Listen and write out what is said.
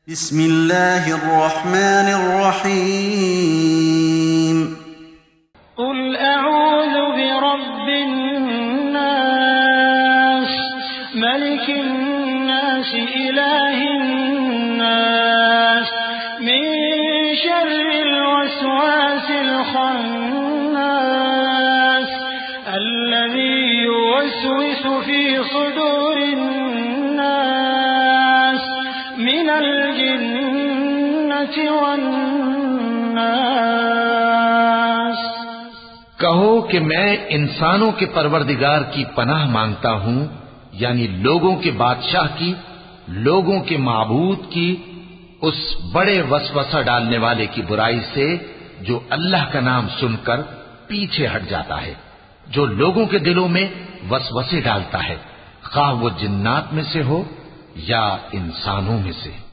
बिस्मिल्लाहिर्रहमानिर्रहीम। कुल अऊज़ु बिरब्बिन्नास मलिकिन्नास इलाहिन्नास मिन शर्रिल वस्वासिल खन्नास अल्लज़ी युवस्विसु फी सुदूरिन्नास मिनल जिन्नति वन्नास। कहो कि मैं इंसानों के परवरदिगार की पनाह मांगता हूं, यानी लोगों के बादशाह की, लोगों के माबूद की, उस बड़े वसवसा डालने वाले की बुराई से जो अल्लाह का नाम सुनकर पीछे हट जाता है, जो लोगों के दिलों में वसवसे डालता है, खा वो जिन्नात में से हो या इंसानों में से।